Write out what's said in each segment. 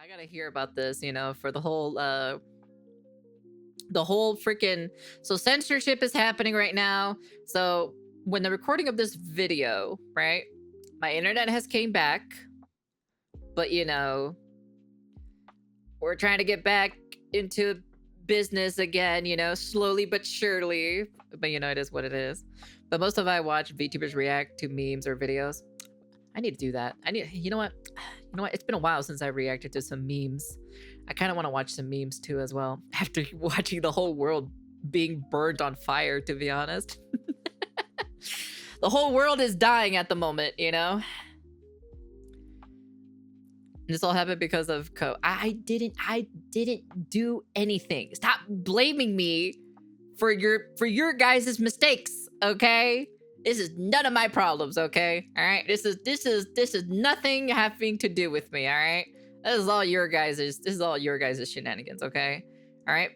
I gotta hear about this, you know, for the whole freaking. So censorship is happening right now. So when the recording of this video, right, my internet has came back, but you know, we're trying to get back into business again, you know, slowly but surely. But you know, it is what it is. But most of I watch VTubers react to memes or videos. I need to do that. You know what? You know what? It's been a while since I reacted to some memes. I kind of want to watch some memes too as well. After watching the whole world being burned on fire, to be honest. The whole world is dying at the moment, you know? And this all happened because of I didn't do anything. Stop blaming me for your guys' mistakes, okay? This is none of my problems, okay? All right. This is nothing having to do with me, all right? This is all your guys' shenanigans, okay? All right.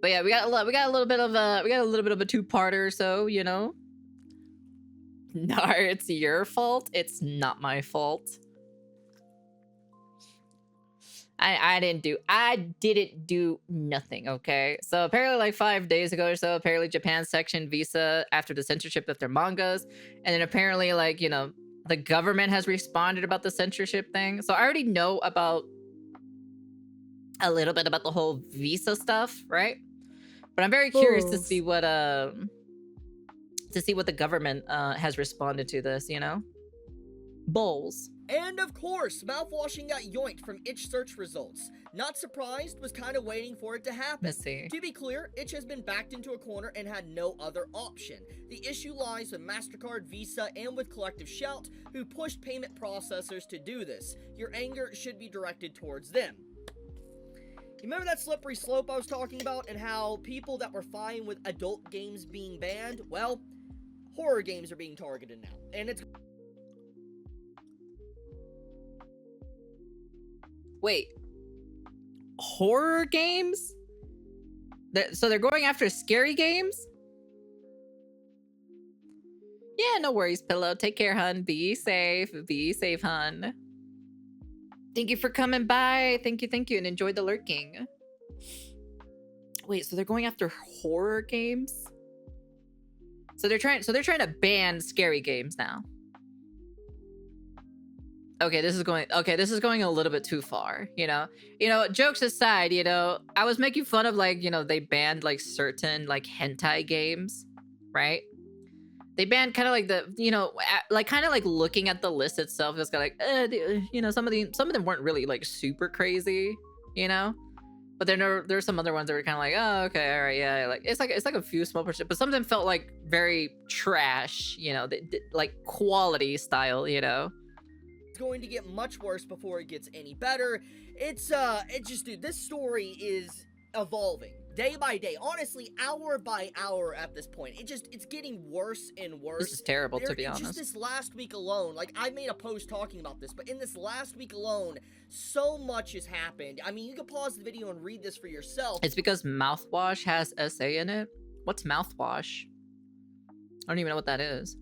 But yeah, we got a little bit of a two-parter, so you know. No, it's your fault. It's not my fault. I didn't do nothing, okay? So apparently like 5 days ago or so, apparently Japan sectioned visa after the censorship of their mangas. And then apparently like, you know, the government has responded about the censorship thing. So I already know about a little bit about the whole visa stuff, right? But I'm very curious to see what the government has responded to this, you know? Bulls. And of course, mouthwashing got yoinked from itch search results. Not surprised, was kind of waiting for it to happen. Let's see. To be clear, itch has been backed into a corner and had no other option. The issue lies with MasterCard, Visa, and with Collective Shout, who pushed payment processors to do this. Your anger should be directed towards them. You remember that slippery slope I was talking about and how people that were fine with adult games being banned? Well, horror games are being targeted now. And it's... Wait, horror games? So they're going after scary games? Yeah, no worries, Pillow. Take care, hun. Be safe, hun. Thank you for coming by. Thank you, and enjoy the lurking. Wait, so they're going after horror games? So they're trying to ban scary games now. Okay, this is going a little bit too far, you know? You know, jokes aside, you know, I was making fun of like, you know, they banned like certain like hentai games, right? They banned kind of like the, you know, like kind of like looking at the list itself, it's got like, you know, some of them weren't really like super crazy, you know? But then there's some other ones that were kind of like, oh, okay, all right, yeah, like it's like a few small percent, but some of them felt like very trash, you know, like quality style, you know? Going to get much worse before it gets any better. It just, dude, this story is evolving day by day, honestly, hour by hour at this point. It's getting worse and worse. This is terrible, to be honest. Just this last week alone, like, I made a post talking about this, but in this last week alone, so much has happened. I mean, you can pause the video and read this for yourself. It's because mouthwash has SA in it. What's mouthwash? I don't even know what that is.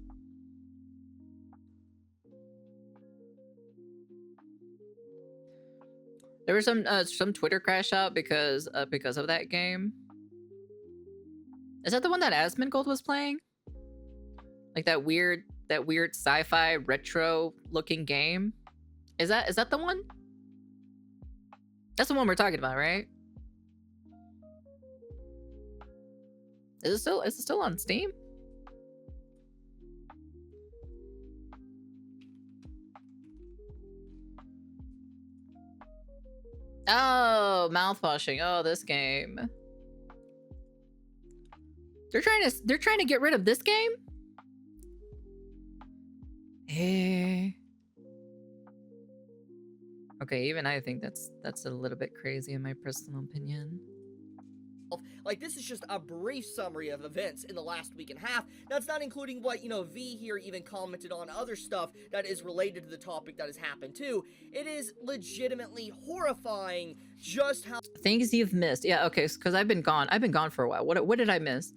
There was some Twitter crash out because of that game. Is that the one that Asmongold was playing? Like that weird sci-fi retro looking game? Is that the one? That's the one we're talking about, right? Is it still on Steam? Oh, mouthwashing. Oh, this game. They're trying to get rid of this game? Eh. Okay, even I think that's a little bit crazy in my personal opinion. Like, this is just a brief summary of events in the last week and a half. That's not including what, you know, V here even commented on other stuff that is related to the topic that has happened too. It is legitimately horrifying just how... Things you've missed. Yeah, okay, because I've been gone for a while. What did I miss?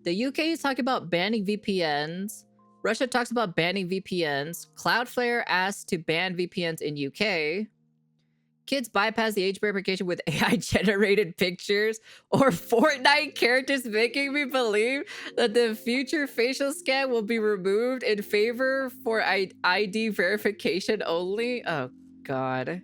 The UK is talking about banning VPNs. Russia talks about banning VPNs. Cloudflare asked to ban VPNs in UK. Kids bypass the age verification with AI generated pictures or Fortnite characters making me believe that the future facial scan will be removed in favor for ID verification only. Oh, God.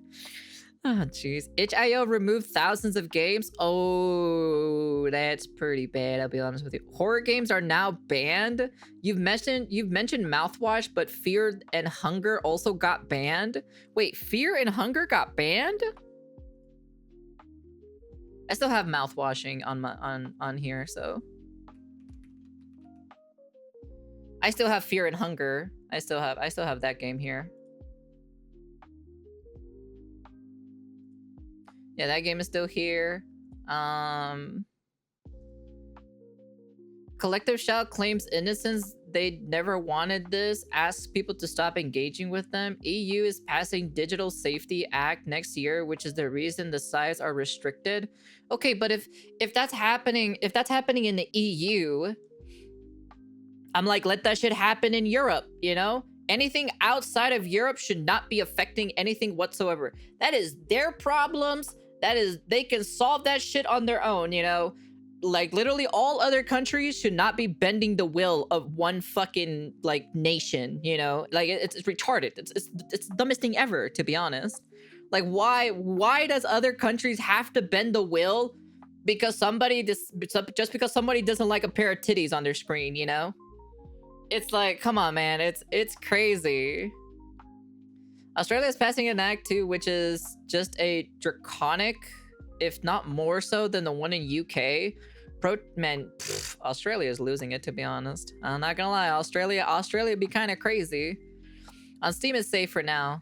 Oh, jeez. Itch.io removed thousands of games. Oh, that's pretty bad. I'll be honest with you. Horror games are now banned. You've mentioned mouthwash, but Fear and Hunger also got banned. Wait, Fear and Hunger got banned? I still have mouthwashing on my on here, so I still have Fear and Hunger. I still have that game here. Yeah, that game is still here. Collective Shout claims innocence. They never wanted this. Asks people to stop engaging with them. EU is passing Digital Safety Act next year, which is the reason the sites are restricted. Okay, but if that's happening in the EU, I'm like, let that shit happen in Europe, you know? Anything outside of Europe should not be affecting anything whatsoever. That is their problems. They can solve that shit on their own, you know? Like, literally all other countries should not be bending the will of one fucking, like, nation, you know? Like, it's retarded. It's the dumbest thing ever, to be honest. Like, why does other countries have to bend the will because just because somebody doesn't like a pair of titties on their screen, you know? It's like, come on, man. It's crazy. Australia is passing an act too, which is just a draconic, if not more so than the one in UK. Australia is losing it, to be honest. I'm not gonna lie, Australia be kind of crazy. On Steam is safe for now.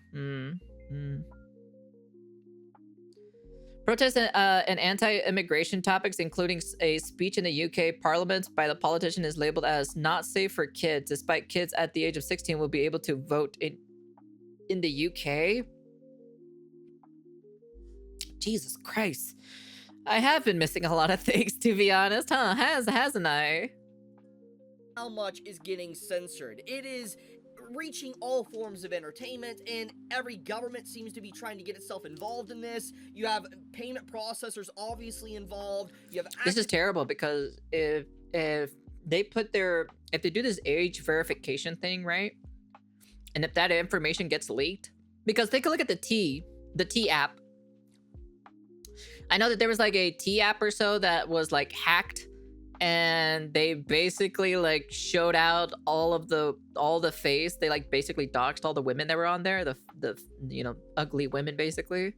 Protests and anti-immigration topics, including a speech in the UK Parliament by the politician, is labeled as not safe for kids, despite kids at the age of 16 will be able to vote in the UK. Jesus Christ. I have been missing a lot of things, to be honest, huh? Hasn't I? How much is getting censored? It is reaching all forms of entertainment, and every government seems to be trying to get itself involved in this. You have payment processors obviously involved. You have this is terrible, because if they do this age verification thing, right? And if that information gets leaked, because take a look at the T app. I know that there was like a T app or so that was like hacked, and they basically like showed out all the face. They like basically doxed all the women that were on there, the you know, ugly women basically,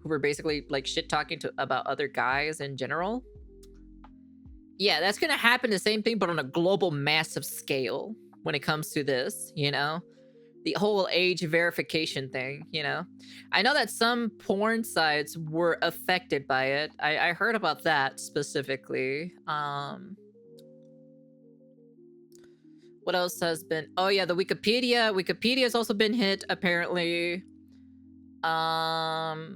who were basically like shit talking about other guys in general. Yeah, that's gonna happen, the same thing, but on a global massive scale when it comes to this, you know? The whole age verification thing, you know? I know that some porn sites were affected by it. I heard about that specifically. What else has been? Oh yeah, the Wikipedia. Wikipedia has also been hit, apparently. Oh,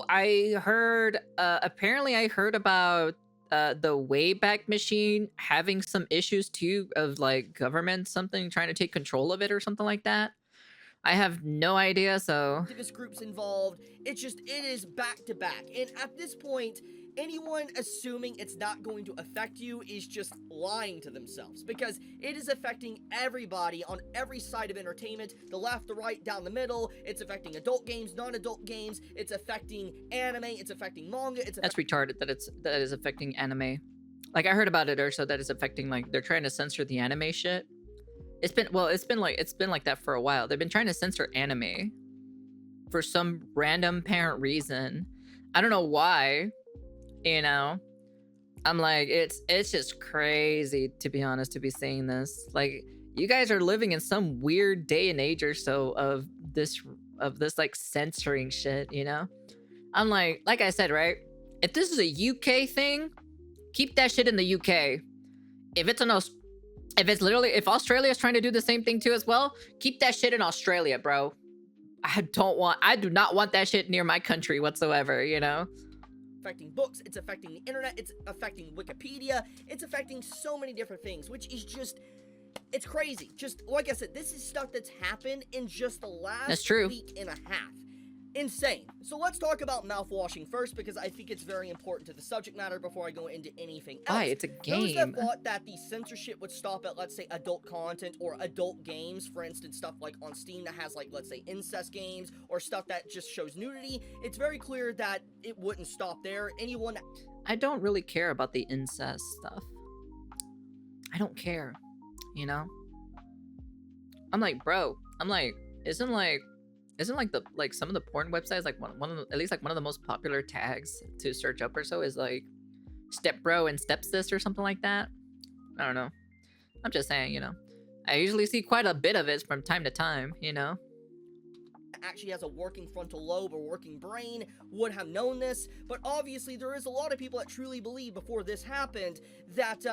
I heard, apparently I heard about the Wayback Machine having some issues too, of like government something trying to take control of it or something like that. I have no idea, so activist groups involved. It is back to back, and at this point, anyone assuming it's not going to affect you is just lying to themselves, because it is affecting everybody on every side of entertainment, the left, the right, down the middle. It's affecting adult games, non-adult games. It's affecting anime. It's affecting manga. That's retarded that is affecting anime. Like, I heard about it also, that is affecting, like, they're trying to censor the anime shit. It's been like that for a while. They've been trying to censor anime for some random apparent reason. I don't know why, you know. I'm like, it's just crazy, to be honest, to be saying this. Like, you guys are living in some weird day and age or so of this like censoring shit, you know? I'm like I said, right? If this is a UK thing, keep that shit in the UK. If Australia is trying to do the same thing too as well, keep that shit in Australia, bro. I do not want that shit near my country whatsoever, you know? Affecting books, it's affecting the internet, it's affecting Wikipedia, it's affecting so many different things, which is just, it's crazy. Just, like I said, this is stuff that's happened in just the last week and a half. Insane. So let's talk about mouthwashing first, because I think it's very important to the subject matter before I go into anything else. Why? It's a Those that game. thought that the censorship would stop at, let's say, adult content or adult games, for instance, stuff like on Steam that has, like, let's say, incest games, or stuff that just shows nudity, it's very clear that it wouldn't stop there. Anyone... I don't really care about the incest stuff. I don't care, you know? I'm like, bro, I'm like, isn't like the some of the porn websites, like one of the, at least like one of the most popular tags to search up or so is like stepbro and stepsis or something like that? I don't know. I'm just saying, you know. I usually see quite a bit of it from time to time, you know. Actually has a working frontal lobe or working brain would have known this, but obviously there is a lot of people that truly believe before this happened that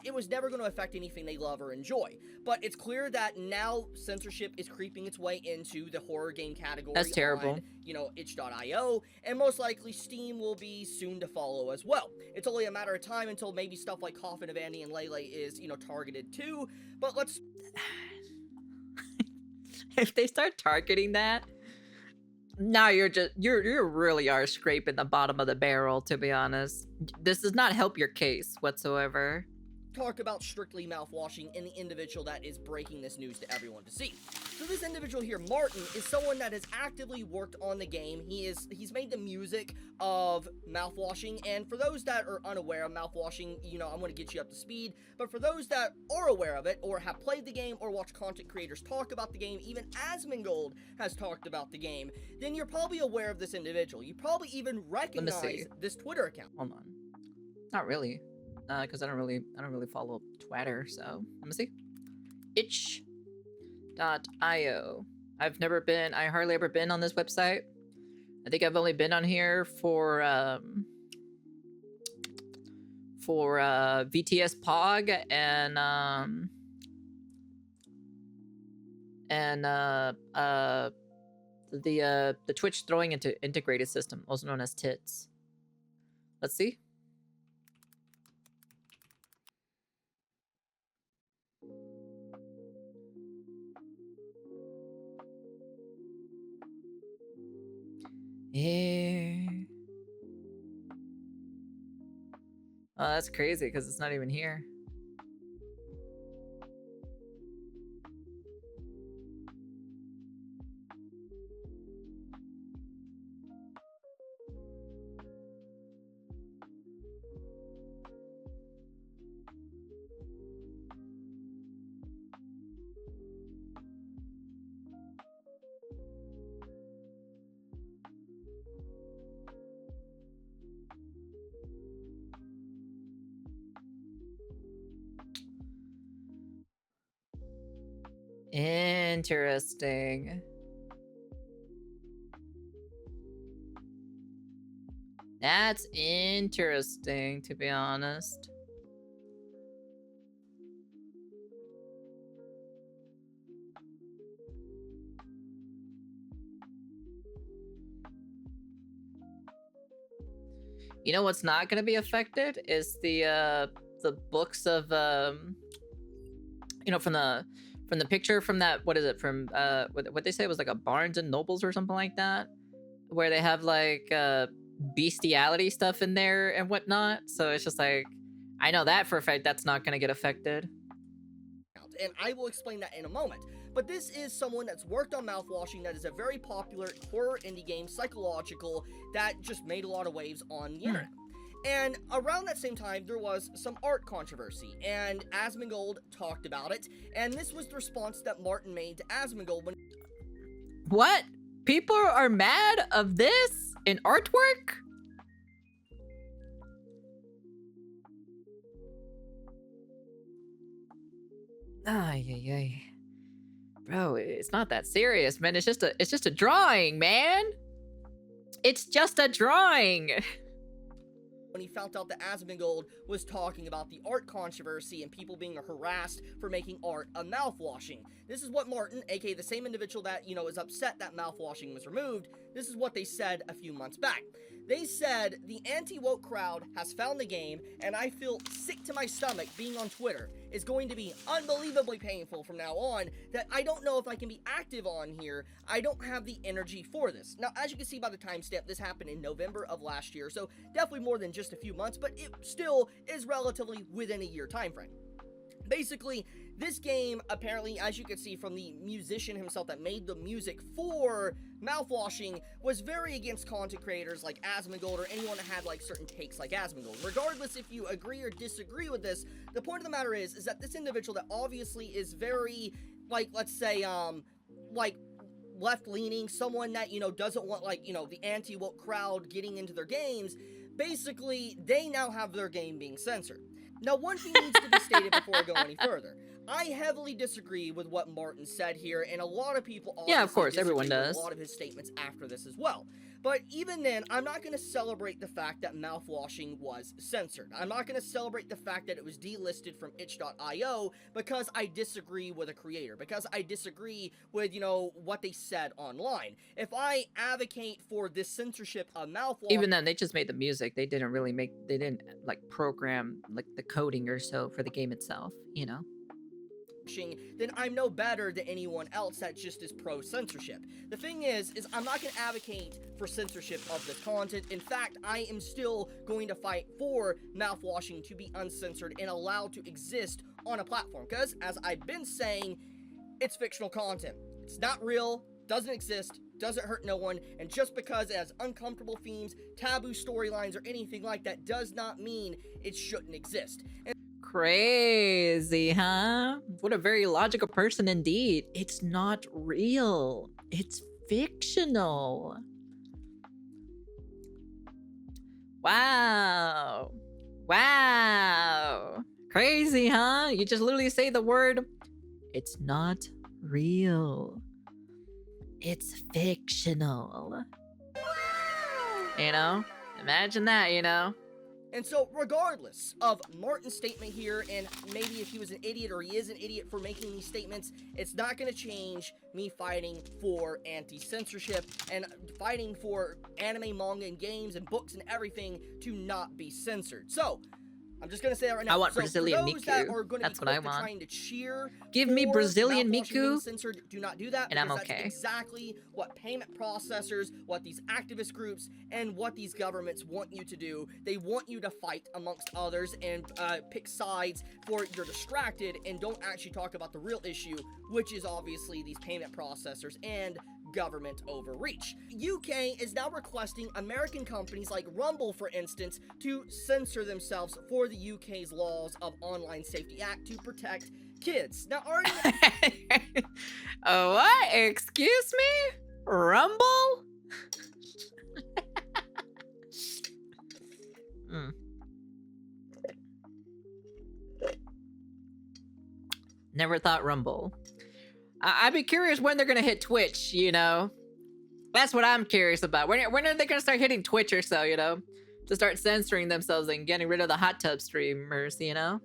it was never going to affect anything they love or enjoy. But it's clear that now censorship is creeping its way into the horror game category. That's terrible. On, you know, itch.io, and most likely Steam will be soon to follow as well. It's only a matter of time until maybe stuff like Coffin of Andy and Lele is, you know, targeted too, but let's... If they start targeting that, now you really are scraping the bottom of the barrel, to be honest. This does not help your case whatsoever. Talk about strictly mouthwashing and the individual that is breaking this news to everyone to see. So this individual here, Martin, is someone that has actively worked on the game. He's made the music of mouthwashing, and for those that are unaware of mouthwashing, you know, I'm going to get you up to speed, but for those that are aware of it, or have played the game, or watch content creators talk about the game, even Asmongold has talked about the game, then you're probably aware of this individual. You probably even recognize this Twitter account. Hold on. Not really. Because I don't really follow Twitter, so let me see. Itch.io. I hardly ever been on this website. I think I've only been on here for VTS Pog and the Twitch throwing into integrated system, also known as TITS. Let's see. Yeah. Oh, that's crazy because it's not even here. Interesting. That's interesting, to be honest. You know what's not going to be affected is the books of you know, from the picture from that, what is it, from what they say was like a Barnes and Nobles or something like that, where they have like bestiality stuff in there and whatnot. So it's just like, I know that for a fact that's not going to get affected. And I will explain that in a moment. But this is someone that's worked on mouthwashing, that is a very popular horror indie game, psychological, that just made a lot of waves on the internet. And around that same time, there was some art controversy, and Asmongold talked about it, and this was the response that Martin made to Asmongold when... What? People are mad of this in artwork? Ay, ay, ay. Bro, it's not that serious, man. It's just a drawing, man. It's just a drawing. When he found out that Asmongold was talking about the art controversy and people being harassed for making art of mouthwashing. This is what Martin, aka the same individual that, you know, is upset that mouthwashing was removed, this is what they said a few months back. They said, the anti-woke crowd has found the game, and I feel sick to my stomach being on Twitter. is going to be unbelievably painful from now on, that I don't know if I can be active on here. I don't have the energy for this. Now, as you can see by the timestamp, this happened in November of last year, so definitely more than just a few months, but it still is relatively within a year time frame. Basically, this game, apparently, as you can see from the musician himself that made the music for Mouthwashing, was very against content creators like Asmongold or anyone that had like certain takes like Asmongold. Regardless if you agree or disagree with this, the point of the matter is that this individual that obviously is very, like, let's say, like, left-leaning, someone that, you know, doesn't want, like, you know, the anti-woke crowd getting into their games, basically, they now have their game being censored. Now, one thing needs to be stated before I go any further. I heavily disagree with what Martin said here, and a lot of people Yeah, of course, disagree everyone with does. a lot of his statements after this as well. But even then, I'm not going to celebrate the fact that Mouthwashing was censored. I'm not going to celebrate the fact that it was delisted from itch.io because I disagree with a creator, because I disagree with, you know, what they said online. If I advocate for this censorship of Mouthwashing... Even then, they just made the music. They didn't really they didn't, like, program, like, the coding or so for the game itself, you know? then I'm no better than anyone else that just is pro-censorship. The thing is I'm not going to advocate for censorship of this content. In fact, I am still going to fight for Mouthwashing to be uncensored and allowed to exist on a platform, because, as I've been saying, it's fictional content. It's not real, doesn't exist, doesn't hurt no one, and just because it has uncomfortable themes, taboo storylines, or anything like that does not mean it shouldn't exist. And crazy, huh? What a very logical person indeed. It's not real. It's fictional. Wow. Wow. Crazy, huh? You just literally say the word, it's not real. It's fictional. You know? Imagine that, you know? And so, regardless of Martin's statement here, and maybe if he was an idiot or he is an idiot for making these statements, it's not going to change me fighting for anti-censorship and fighting for anime, manga, and games and books and everything to not be censored. So, I'm just gonna say that right now. I want so Brazilian for those Miku. that are gonna That's be what I quick to want. trying to cheer Give me for Brazilian Mouthwashing being Miku, censored, do not do that, and I'm because okay. that's exactly what payment processors, what these activist groups, and what these governments want you to do. They want you to fight amongst others and pick sides for you're distracted and don't actually talk about the real issue, which is obviously these payment processors and government overreach. UK is now requesting American companies like Rumble, for instance, to censor themselves for the UK's laws of Online Safety Act to protect kids. Now, already... Oh, what? Excuse me? Rumble? Never thought Rumble. I'd be curious when they're gonna hit Twitch, you know? That's what I'm curious about. When are they gonna start hitting Twitch or so, you know? To start censoring themselves and getting rid of the hot tub streamers, you know?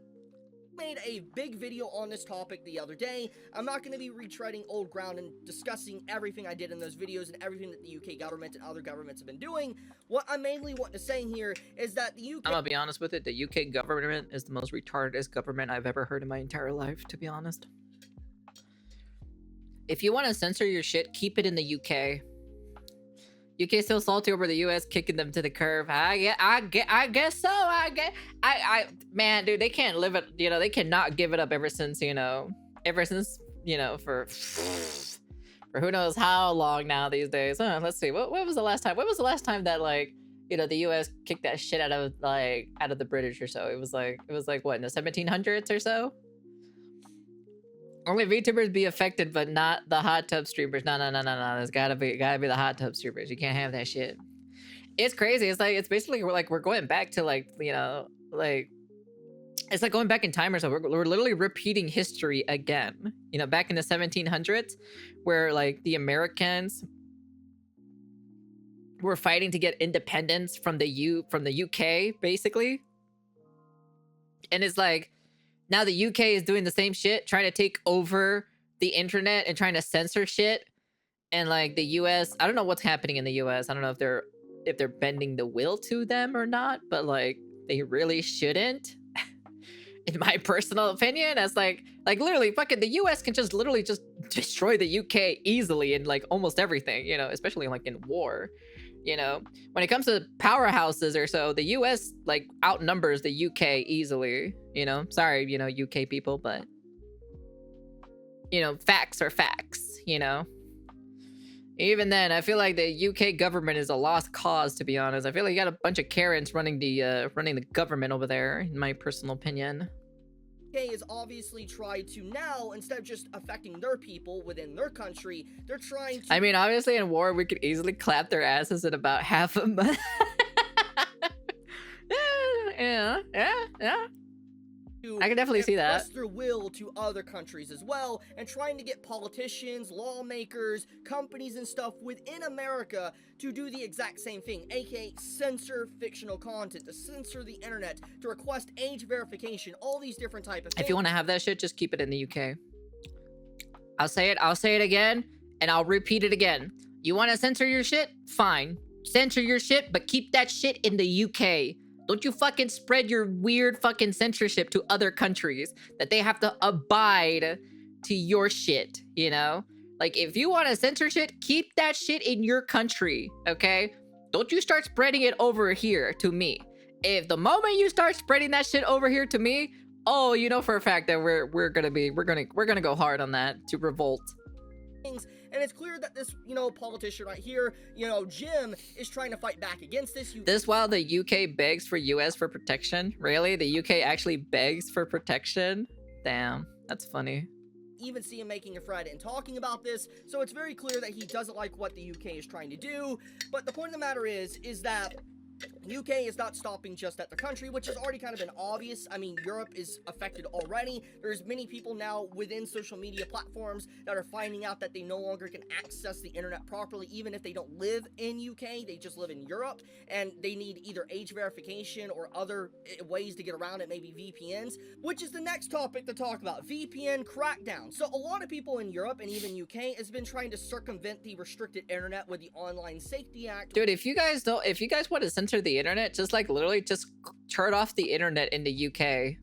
Made a big video on this topic the other day. I'm not going to be retreading old ground and discussing everything I did in those videos and everything that the UK government and other governments have been doing. What I mainly want to say here is that the UK... I'm gonna be honest with it, the UK government is the most retardedest government I've ever heard in my entire life, to be honest. If you want to censor your shit, keep it in the UK. UK still salty over the US kicking them to the curb. I guess so. Man, dude, they can't live it. You know, they cannot give it up ever since, you know, for who knows how long now these days. Let's see. What was the last time? When was the last time that, like, you know, the US kicked that shit out of the British or so? It was like what, in the 1700s or so? Only VTubers be affected, but not the hot tub streamers. No. There's gotta be the hot tub streamers. You can't have that shit. It's crazy. It's basically we're going back to, like, you know, like, it's like going back in time or so. We're literally repeating history again. You know, back in the 1700s, where, like, the Americans were fighting to get independence from the UK, basically. And it's like, now the UK is doing the same shit, trying to take over the internet and trying to censor shit. And, like, the US, I don't know what's happening in the US. I don't know if they're bending the will to them or not, but, like, they really shouldn't. in my personal opinion, as like literally fucking the US can just literally just destroy the UK easily in like almost everything, you know, especially like in war. You know, when it comes to powerhouses or so, the US like outnumbers the UK easily, you know. Sorry, you know, UK people, but you know, facts are facts, you know. Even then, I feel like the UK government is a lost cause, to be honest. I feel like you got a bunch of Karens running the government over there, in my personal opinion. UK has obviously tried to now, instead of just affecting their people within their country, they're trying to. I mean, obviously, in war, we could easily clap their asses in about half a month. yeah. I can definitely see that. Express their will to other countries as well, and trying to get politicians, lawmakers, companies and stuff within America to do the exact same thing, aka censor fictional content, to censor the internet, to request age verification, all these different type of things. If you want to have that shit, just keep it in the UK. I'll say it again, and I'll repeat it again. You want to censor your shit? Fine. Censor your shit, but keep that shit in the UK. Don't you fucking spread your weird fucking censorship to other countries that they have to abide to your shit, you know? Like, if you want to censor shit, keep that shit in your country, okay? Don't you start spreading it over here to me. If the moment you start spreading that shit over here to me, oh, you know for a fact that we're gonna go hard on that to revolt. And it's clear that this, you know, politician right here, you know, Jim, is trying to fight back against this. This while the UK begs for US for protection? Really? The UK actually begs for protection? Damn, that's funny. Even see him making a thread and talking about this, so it's very clear that he doesn't like what the UK is trying to do. But the point of the matter is that UK is not stopping just at the country, which has already kind of been obvious. I mean, Europe is affected already. There's many people now within social media platforms that are finding out that they no longer can access the internet properly, even if they don't live in UK, they just live in Europe, and they need either age verification or other ways to get around it, maybe VPNs, which is the next topic to talk about, VPN crackdown. So a lot of people in Europe and even UK has been trying to circumvent the restricted internet with the Online Safety Act. Dude, if you guys want to censor the internet, just like literally just turn off the internet in the UK.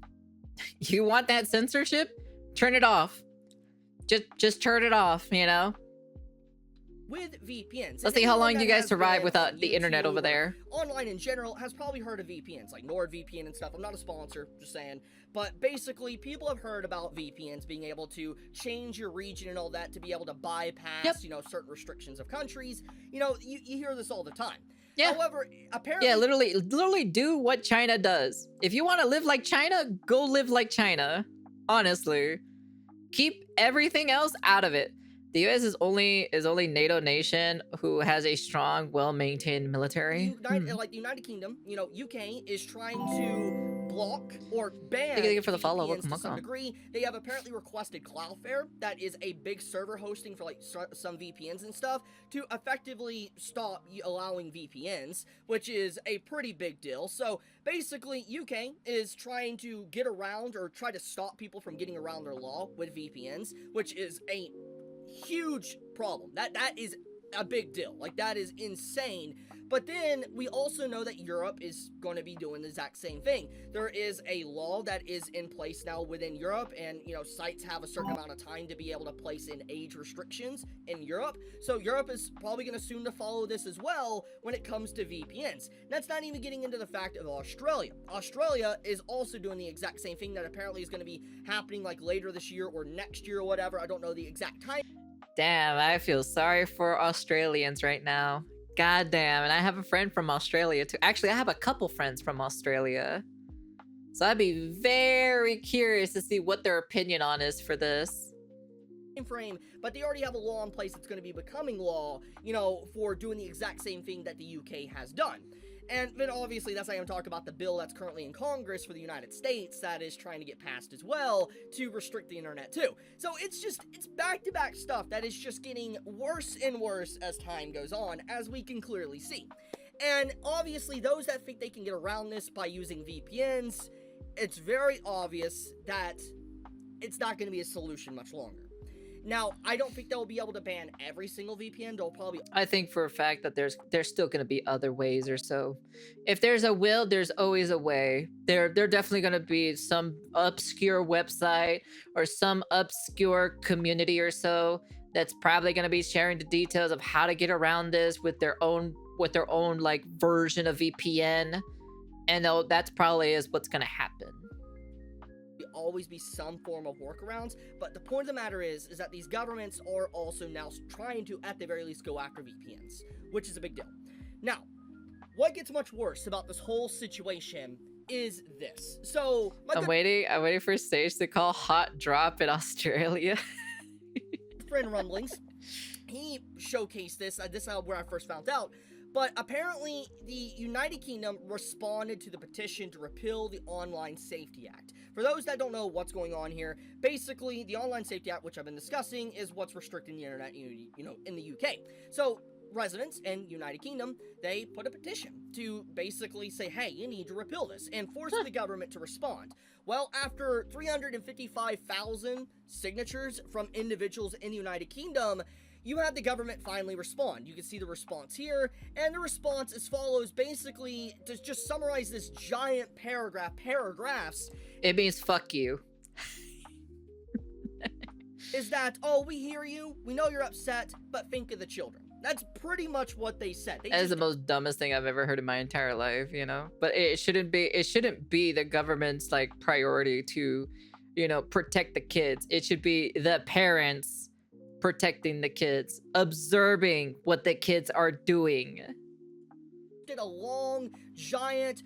You want that censorship? Turn it off. Just turn it off, you know? With VPNs. Let's see how long you guys survive without the internet over there. Online in general has probably heard of VPNs, like NordVPN and stuff. I'm not a sponsor, just saying. But basically, people have heard about VPNs being able to change your region and all that to be able to bypass, you know, certain restrictions of countries. You know, you hear this all the time. Yeah. However, apparently... Yeah, literally do what China does. If you want to live like China, go live like China. Honestly. Keep everything else out of it. The US is only NATO nation who has a strong, well-maintained military. Like the United Kingdom, you know, UK is trying to block or ban Thank you for the follow. VPNs to some degree. They have apparently requested Cloudflare, that is a big server hosting for like some VPNs and stuff, to effectively stop allowing VPNs, which is a pretty big deal. So basically, UK is trying to get around or try to stop people from getting around their law with VPNs, which is a huge problem. That is a big deal. Like, that is insane. But then we also know that Europe is going to be doing the exact same thing. There is a law that is in place now within Europe, and, you know, sites have a certain amount of time to be able to place in age restrictions in Europe. So Europe is probably going to soon to follow this as well when it comes to VPNs. That's not even getting into the fact of Australia. Australia is also doing the exact same thing that apparently is going to be happening like later this year or next year or whatever. I don't know the exact time. Damn, I feel sorry for Australians right now. God damn, and I have a friend from Australia too. Actually, I have a couple friends from Australia. So I'd be very curious to see what their opinion on is for this. Frame, but they already have a law in place that's going to be becoming law, you know, for doing the exact same thing that the UK has done. And then obviously that's not even talk about the bill that's currently in Congress for the United States that is trying to get passed as well to restrict the internet too. So it's back-to-back stuff that is just getting worse and worse as time goes on, as we can clearly see. And obviously those that think they can get around this by using VPNs, it's very obvious that it's not going to be a solution much longer. Now, I don't think they'll be able to ban every single VPN. They'll probably... I think for a fact that there's still going to be other ways or so. If there's a will, there's always a way. There definitely going to be some obscure website or some obscure community or so that's probably going to be sharing the details of how to get around this with their own like version of VPN, and that's probably is what's going to happen. Always be some form of workarounds, but the point of the matter is that these governments are also now trying to, at the very least, go after VPNs, which is a big deal. Now, what gets much worse about this whole situation is this. So, I'm waiting for Sage to call hot drop in Australia. friend Rumblings, he showcased this. This is where I first found out. But apparently, the United Kingdom responded to the petition to repeal the Online Safety Act. For those that don't know what's going on here, basically, the Online Safety Act, which I've been discussing, is what's restricting the internet, you know, in the UK. So, residents in United Kingdom, they put a petition to basically say, hey, you need to repeal this, and force the government to respond. Well, after 355,000 signatures from individuals in the United Kingdom, you have the government finally respond. You can see the response here, and the response as follows. Basically, to just summarize this giant paragraphs. It means fuck you. Is that, oh, we hear you, we know you're upset, but think of the children. That's pretty much what they said. That is the most dumbest thing I've ever heard in my entire life, you know? But it shouldn't be the government's, like, priority to, you know, protect the kids. It should be the parents protecting the kids, observing what the kids are doing. Did a long, giant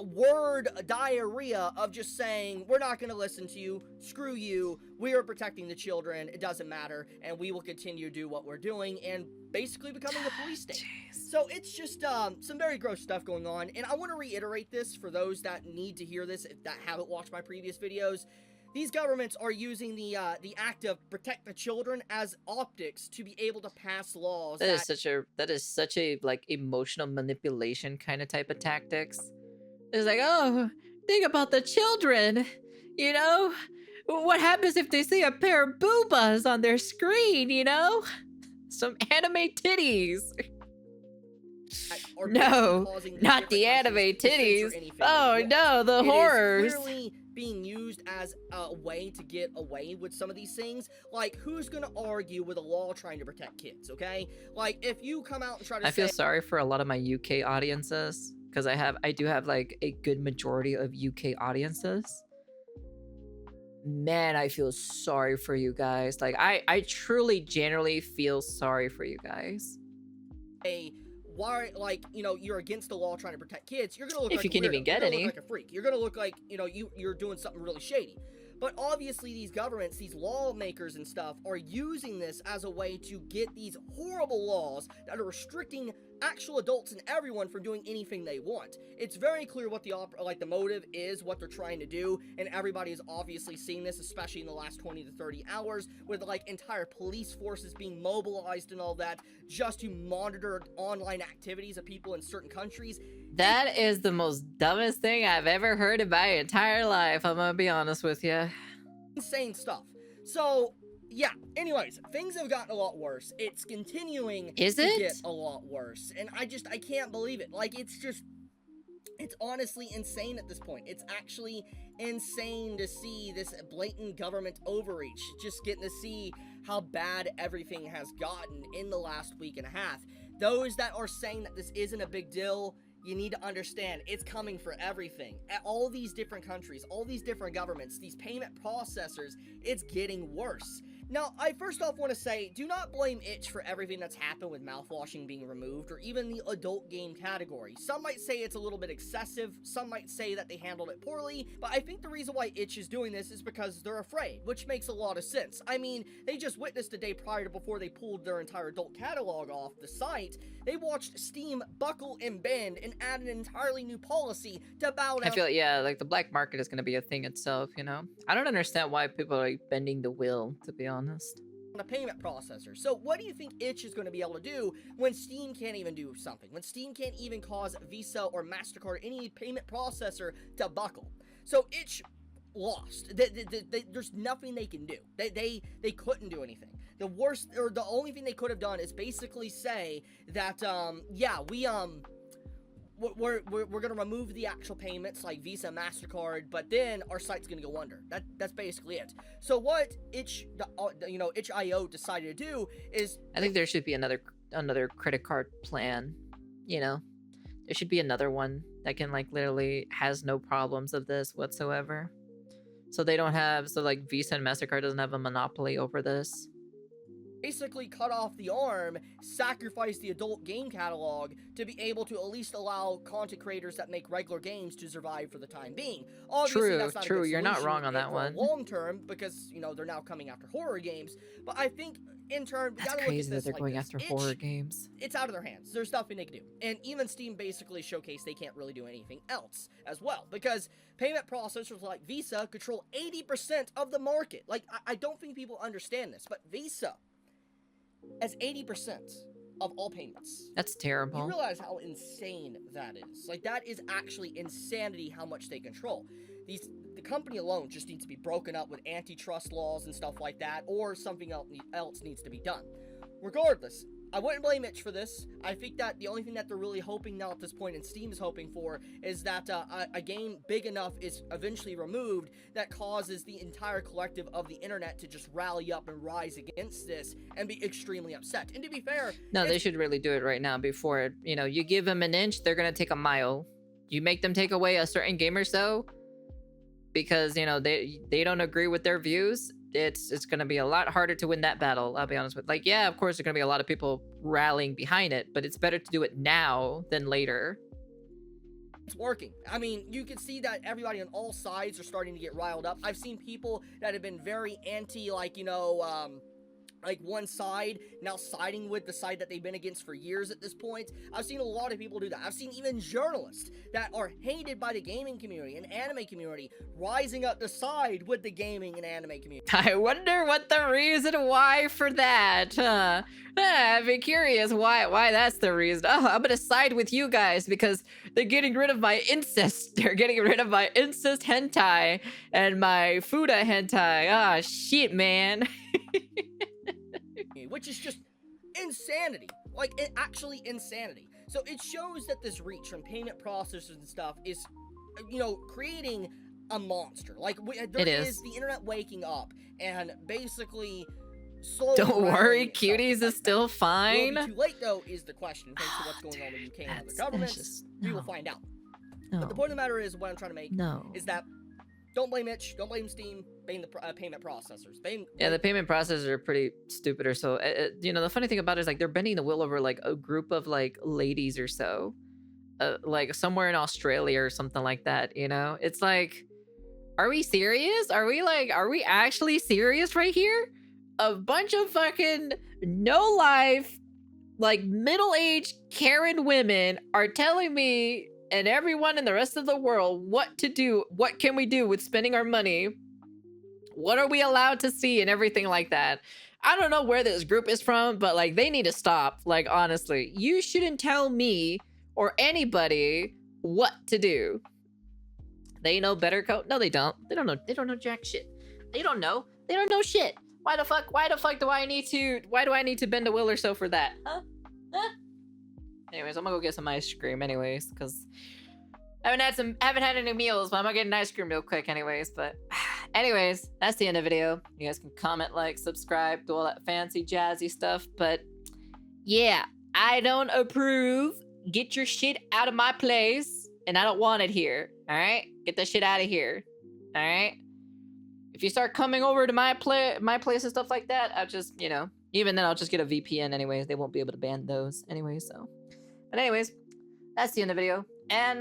word diarrhea of just saying, we're not going to listen to you, screw you, we are protecting the children, it doesn't matter, and we will continue to do what we're doing, and basically becoming a police state. So it's just some very gross stuff going on, and I want to reiterate this for those that need to hear this, that haven't watched my previous videos. These governments are using the act of protect the children as optics to be able to pass laws. That is such a like emotional manipulation kind of type of tactics. It's like, oh, think about the children, you know? What happens if they see a pair of boobas on their screen, you know? Some anime titties. No, not the anime titties. Oh no, the horrors. Clearly being used as a way to get away with some of these things. Like, who's gonna argue with a law trying to protect kids, okay? Like, if you come out and try to I feel sorry for a lot of my UK audiences, because I do have like a good majority of UK audiences. Man, I feel sorry for you guys. Like, I truly, genuinely feel sorry for you guys. Why, like, you know, you're against the law trying to protect kids, you're gonna look if like you can even get any. Look like a freak. You're gonna look like, you know, you're doing something really shady. But obviously these governments, these lawmakers and stuff, are using this as a way to get these horrible laws that are restricting actual adults and everyone from doing anything they want. It's very clear what the motive is, what they're trying to do, and everybody is obviously seeing this, especially in the last 20 to 30 hours, with like entire police forces being mobilized and all that, just to monitor online activities of people in certain countries. That is the most dumbest thing I've ever heard in my entire life, I'm gonna be honest with you. Insane stuff. So, yeah, anyways, things have gotten a lot worse. It's continuing to get a lot worse. And I can't believe it. Like, it's honestly insane at this point. It's actually insane to see this blatant government overreach. Just getting to see how bad everything has gotten in the last week and a half. Those that are saying that this isn't a big deal, you need to understand, it's coming for everything. At all these different countries, all these different governments, these payment processors, it's getting worse. Now, I first off want to say, do not blame Itch for everything that's happened with mouthwashing being removed, or even the adult game category. Some might say it's a little bit excessive, some might say that they handled it poorly, but I think the reason why Itch is doing this is because they're afraid, which makes a lot of sense. I mean, they just witnessed a day prior to before they pulled their entire adult catalog off the site. They watched Steam buckle and bend and add an entirely new policy to bow down. I feel, yeah, like the black market is going to be a thing itself, you know? I don't understand why people are like bending the will, to be honest. A payment processor. So what do you think Itch is going to be able to do when Steam can't even do something? When Steam can't even cause Visa or MasterCard, any payment processor, to buckle? So Itch lost. There's nothing they can do. They couldn't do anything. The worst, or the only thing they could have done is basically say that, yeah, we're gonna remove the actual payments like Visa, MasterCard, but then our site's gonna go under. That's basically it. So what itch.io decided to do is, I think there should be another credit card plan. You know, there should be another one that can like literally has no problems of this whatsoever. So they don't have, so like Visa and MasterCard doesn't have a monopoly over this. basically cut off the arm, sacrifice the adult game catalog to be able to at least allow content creators that make regular games to survive for the time being. Obviously, that's not a good You're not wrong on solution that one. long term, because they're now coming after horror games. But I think in turn, we That's gotta crazy look at that they're this going like after this. horror games. It's out of their hands. There's nothing they can do. And even Steam basically showcased they can't really do anything else as well, because payment processors like Visa control 80% of the market. Like, I don't think people understand this, but Visa has 80% of all payments. That's terrible. You realize how insane that is. Like, that is actually insanity how much they control. The company alone just needs to be broken up with antitrust laws and stuff like that, or something else needs to be done. Regardless, I wouldn't blame Itch for this. I think that the only thing that they're really hoping now at this point, and Steam is hoping for, is that a game big enough is eventually removed that causes the entire collective of the internet to just rally up and rise against this and be extremely upset. And to be fair, no, they should really do it right now before, you give them an inch, they're going to take a mile. You make them take away a certain game or so because, they don't agree with their views. It's going to be a lot harder to win that battle, I'll be honest with. Like, yeah, of course, there's going to be a lot of people rallying behind it, but it's better to do it now than later. It's working. I mean, you can see that everybody on all sides are starting to get riled up. I've seen people that have been very anti, like one side now siding with the side that they've been against for years at this point. I've seen a lot of people do that. I've seen even journalists that are hated by the gaming community and anime community rising up to side with the gaming and anime community. I wonder what the reason why for that. I'd be curious why that's the reason. Oh, I'm gonna side with you guys because they're getting rid of my incest. They're getting rid of my incest hentai and my Fuda hentai. Ah, shit, man. Which is just insanity. Like, actually insanity. So it shows that this reach from payment processors and stuff is, creating a monster. Like, there is the internet waking up and basically slowly... Don't worry, Cuties is still fine. Will it be too late, though, is the question. Thanks to what's going on with UK and other governments, we will find out. But the point of the matter is, what I'm trying to make is that don't blame Itch, don't blame Steam, blame the payment processors. Yeah, the payment processors are pretty stupid or so. The funny thing about it is, like, they're bending the wheel over, like, a group of, like, ladies or so. Like, somewhere in Australia or something like that, It's like, are we serious? Are we actually serious right here? A bunch of fucking no-life, like, middle-aged Karen women are telling me and everyone in the rest of the world what to do. What can we do with spending our money? What are we allowed to see and everything like that? I don't know where this group is from, but like, they need to stop. Like, honestly, you shouldn't tell me or anybody what to do. They know better code. No, they don't. They don't know. They don't know jack shit. They don't know. They don't know shit. Why the fuck do I need to bend a wheel or so for that? Huh? Anyways, I'm gonna go get some ice cream anyways, because I haven't had any meals, but I'm gonna get an ice cream real quick anyways. But anyways, that's the end of the video. You guys can comment, like, subscribe, do all that fancy jazzy stuff. But yeah, I don't approve. Get your shit out of my place, and I don't want it here. All right, get that shit out of here. All right. If you start coming over to my place and stuff like that, I'll just, even then I'll just get a VPN anyways. They won't be able to ban those anyway, so. But anyways, that's the end of the video. And